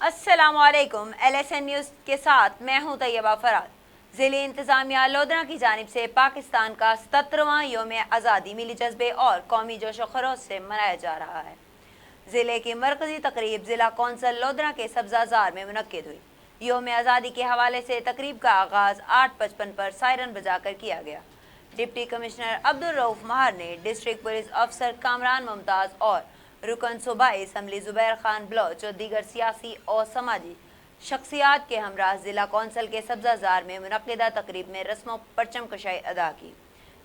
अस्सलामुअलैकुम। LSN news के साथ मैं हूं तैयबा फराद। ज़िले इंतज़ामिया लोधरा की जानिब से पाकिस्तान का 77वां यौम आज़ादी मिली जज्बे और कौमी जोश व खरोश से मनाया जा रहा है। ज़िले की मरकजी तकरीब ज़िला कौंसल लोधरा के सब्ज़ाज़ार में मुनक्किद हुई। यौम आज़ादी के हवाले से तकरीब का आगाज़ 8:55 पर सायरन बजाकर किया गया। डिप्टी कमिश्नर अब्दुल रऊफ महार ने डिस्ट्रिक्ट पुलिस अफसर कामरान मुमताज़ और रुकन सूबाई असम्बली ज़ुबैर खान बलोच और दीगर सियासी और समाजी शख्सियात के हमरा ज़िला कौंसल के सब्ज़ाज़ार में मुनक्किदा तकरीब में रस्म परचम कशाई अदा की।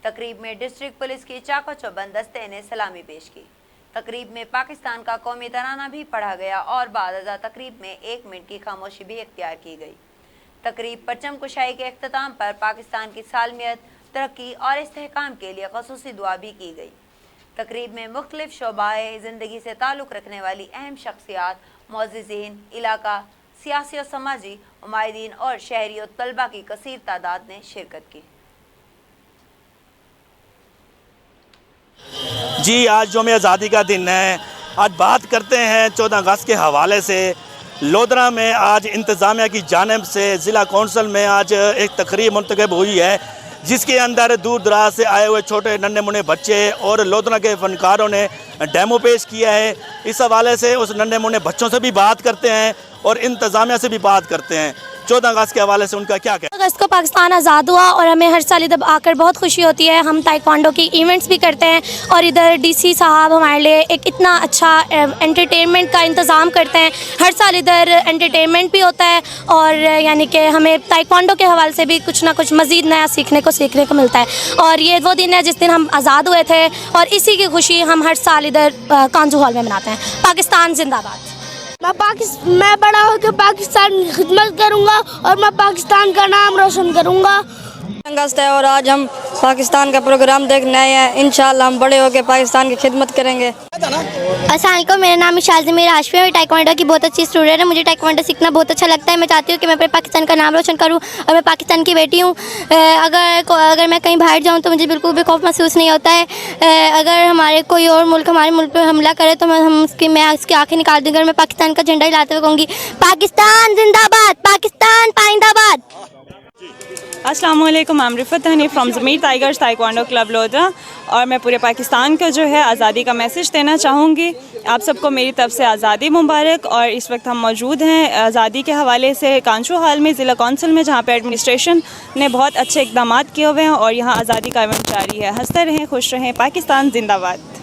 तकरीब में डिस्ट्रिक्ट पुलिस की चाको चौबंद दस्ते ने सलामी पेश की। तकरीब में पाकिस्तान का कौमी तराना भी पढ़ा गया और बाद अज़ा तकरीब में 1 मिनट की खामोशी भी इख्तियार की गई। तकरीब परचम कुशाई के अख्ताम पर पाकिस्तान की सालमियत, तरक्की और इस्तेहकाम के लिए ख़ुसूसी दुआ भी की गई। तकरीब में मुख्तलिफ शोबाए ज़िंदगी से ताल्लुक़ रखने वाली अहम शख्सियात, मोअज़्ज़िज़ीन इलाका, सियासी और समाजी उमाइदीन और शहरी और तलबा की कसीर तादाद ने शिरकत की। जी, आज यौम आज़ादी का दिन है। आज बात करते हैं 14 अगस्त के हवाले से। लोधरा में आज इंतज़ामिया की जानिब से ज़िला कौंसल में आज एक तकरीब मुंतखब हुई है, जिसके अंदर दूर दराज से आए हुए छोटे नन्हे मुन्ने बच्चे और लोधरा के फ़नकारों ने डेमो पेश किया है। इस हवाले से उस नन्हे मुन्ने बच्चों से भी बात करते हैं और इंतज़ामिया से भी बात करते हैं। 14 अगस्त के हवाले से उनका क्या कहना है? 14 अगस्त को पाकिस्तान आज़ाद हुआ और हमें हर साल इधर आकर बहुत खुशी होती है। हम ताइक्वांडो की इवेंट्स भी करते हैं और इधर डीसी साहब हमारे लिए एक इतना अच्छा एंटरटेनमेंट का इंतज़ाम करते हैं। हर साल इधर एंटरटेनमेंट भी होता है और यानी कि हमें ताइक्वांडो के हवाले से भी कुछ ना कुछ मज़ीद नया सीखने को मिलता है। और ये वो दिन है जिस दिन हम आज़ाद हुए थे और इसी की खुशी हम हर साल इधर कांजू हॉल में मनाते हैं। पाकिस्तान जिंदाबाद। मैं बड़ा होकर पाकिस्तान की खिदमत करूंगा और मैं पाकिस्तान का नाम रोशन करूंगा। अगस्त है और आज हम पाकिस्तान का प्रोग्राम देखने आए हैं। इंशाअल्लाह हम बड़े होकर पाकिस्तान की खिदमत करेंगे। अस्सलाम वालेकुम, मेरा नाम इशाल ज़मीर हाशमी है। मैं टाइक्वांडो की बहुत अच्छी स्टूडेंट है। मुझे टाइक्वांडो सीखना बहुत अच्छा लगता है। मैं चाहती हूँ कि मैं अपने पाकिस्तान का नाम रोशन करूँ और मैं पाकिस्तान की बेटी हूँ। अगर मैं कहीं बाहर जाऊँ तो मुझे बिल्कुल भी खौफ महसूस नहीं होता है। अगर हमारे कोई और मुल्क हमारे मुल्क पर हमला करे तो मैं उसकी आँखें निकाल दूँगी और मैं पाकिस्तान का झंडा हिलाते हुए कहूँगी, पाकिस्तान जिंदाबाद, पाकिस्तान पाइंदाबाद। अस्सलाम वालेकुम, I am Rifat Hani from Zameer tigers taekwondo club Lodhra और मैं पूरे पाकिस्तान को जो है आज़ादी का मैसेज देना चाहूँगी। आप सबको मेरी तरफ से आज़ादी मुबारक। और इस वक्त हम मौजूद हैं आज़ादी के हवाले से कांचू हॉल में ज़िला कौंसिल में, जहाँ पे एडमिनिस्ट्रेशन ने बहुत अच्छे इक़दाम किए हुए हैं और यहाँ आज़ादी का इवेंट जारी है। हंसते रहें, खुश रहें, पाकिस्तान जिंदाबाद।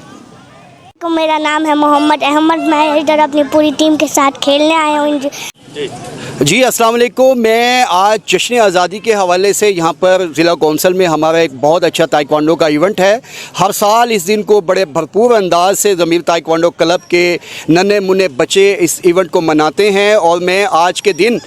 मेरा नाम है मोहम्मद अहमद। मैं इधर अपनी पूरी टीम के साथ खेलने आया हूँ। जी, अस्सलाम वालेकुम। मैं आज जश्न आज़ादी के हवाले से यहाँ पर ज़िला कौंसल में हमारा एक बहुत अच्छा ताइक्वांडो का इवेंट है। हर साल इस दिन को बड़े भरपूर अंदाज से ज़मीर ताइक्वांडो क्लब के नन्हे मुन्ने बच्चे इस इवेंट को मनाते हैं और मैं आज के दिन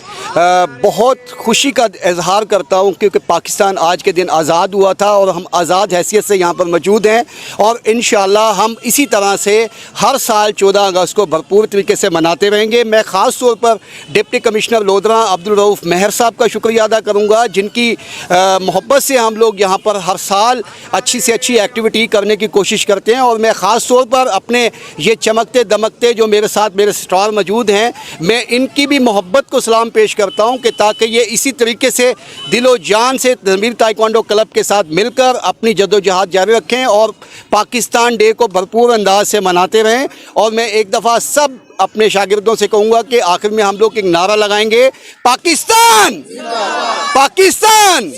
बहुत खुशी का इजहार करता हूँ क्योंकि पाकिस्तान आज के दिन आज़ाद हुआ था और हम आज़ाद हैसियत से यहाँ पर मौजूद हैं और इंशाअल्लाह हम इसी तरह से हर साल 14 अगस्त को भरपूर तरीके से मनाते रहेंगे। मैं ख़ास तौर पर डिप्टी कमिश्नर लोधरा अब्दुल रऊफ महर साहब का शुक्रिया अदा करूंगा, जिनकी मोहब्बत से हम लोग यहाँ पर हर साल अच्छी से अच्छी एक्टिविटी करने की कोशिश करते हैं। और मैं ख़ास तौर पर अपने ये चमकते दमकते जो मेरे साथ मेरे स्टार मौजूद हैं, मैं इनकी भी मोहब्बत को सलाम पेश करता हूँ कि ताकि ये इसी तरीके से दिलो जान से ज़मीर ताइक्वांडो क्लब के साथ मिलकर अपनी जद्दोजहद जारी रखें और पाकिस्तान डे को भरपूर अंदाज से मनाते रहें। और मैं एक दफ़ा सब अपने शागिर्दों से कहूँगा कि आखिर में हम लोग एक नारा लगाएंगे, पाकिस्तान पाकिस्तान।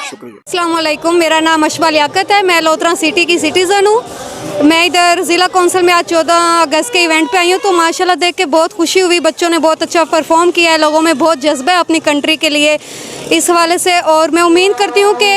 शुक्रिया। अस्सलाम वालेकुम, मेरा नाम अशबा लियाकत है। मैं लोधरा सिटी की सिटीज़न हूँ। मैं इधर ज़िला कौंसिल में आज 14 अगस्त के इवेंट पे आई हूँ तो माशाल्लाह देख के बहुत खुशी हुई। बच्चों ने बहुत अच्छा परफॉर्म किया है, लोगों में बहुत जज्बा है अपनी कंट्री के लिए इस हवाले से। और मैं उम्मीद करती हूँ कि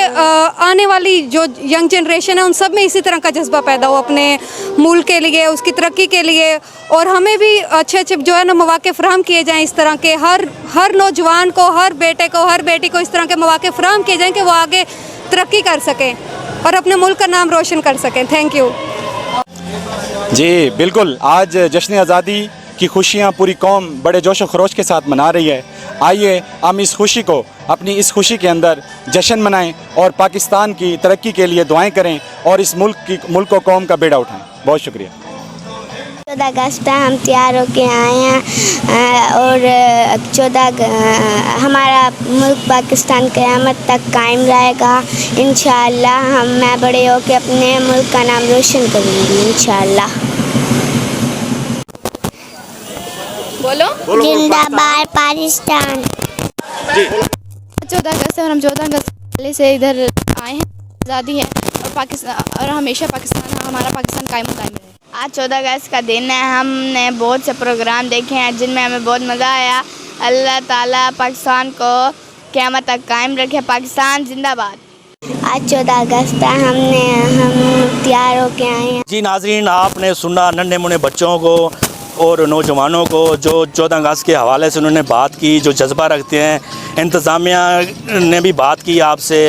आने वाली जो यंग जनरेशन है उन सब में इसी तरह का जज्बा पैदा हो अपने मुल्क के लिए, उसकी तरक्की के लिए। और हमें भी अच्छे अच्छे जो है ना मौके फ़राहम किए जाएँ इस तरह के, हर नौजवान को, हर बेटे को, हर बेटी को इस तरह के मौके फ़राहम किए जाएँ कि वो आगे तरक्की कर सकें और अपने मुल्क का नाम रोशन कर सकें। Thank you. जी बिल्कुल, आज जश्न आज़ादी की खुशियाँ पूरी कौम बड़े जोश व खरोश के साथ मना रही है। आइए हम इस खुशी को, अपनी इस खुशी के अंदर जश्न मनाएं और पाकिस्तान की तरक्की के लिए दुआएं करें और इस मुल्क व कौम का बेड़ा उठाएं। बहुत शुक्रिया। 14 अगस्त हम तैयार होके आए हैं और 14 हमारा मुल्क पाकिस्तान क़यामत तक कायम रहेगा इंशाअल्लाह। मैं बड़े होके अपने मुल्क का नाम रोशन करूँगी इंशाअल्लाह। बोलो। जिंदाबाद पाकिस्तान। 14 अगस्त और हम 14 अगस्त पहले से इधर आए हैं, आज़ादी है और पाकिस्तान और हमेशा पाकिस्तान हमारा पाकिस्तान कायम रहे। आज 14 अगस्त का दिन है। हमने बहुत से प्रोग्राम देखे हैं जिनमें हमें बहुत मज़ा आया। अल्लाह ताला पाकिस्तान को क़यामत तक कायम रखे। पाकिस्तान जिंदाबाद। आज 14 अगस्त है, हम तैयार होके आए हैं। जी नाज़रीन, आपने सुना नन्हे मुन्ने बच्चों को और नौजवानों को जो 14 अगस्त के हवाले से उन्होंने बात की, जो जज्बा रखते हैं। इंतज़ामिया ने भी बात की आपसे,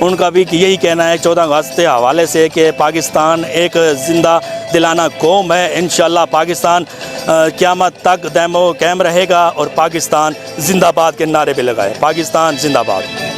उनका भी यही कहना है 14 अगस्त के हवाले से कि पाकिस्तान एक ज़िंदा दिलाना कौम है। इंशाअल्लाह पाकिस्तान क़यामत तक दायमो कायम रहेगा और पाकिस्तान जिंदाबाद के नारे पे लगाए। पाकिस्तान जिंदाबाद।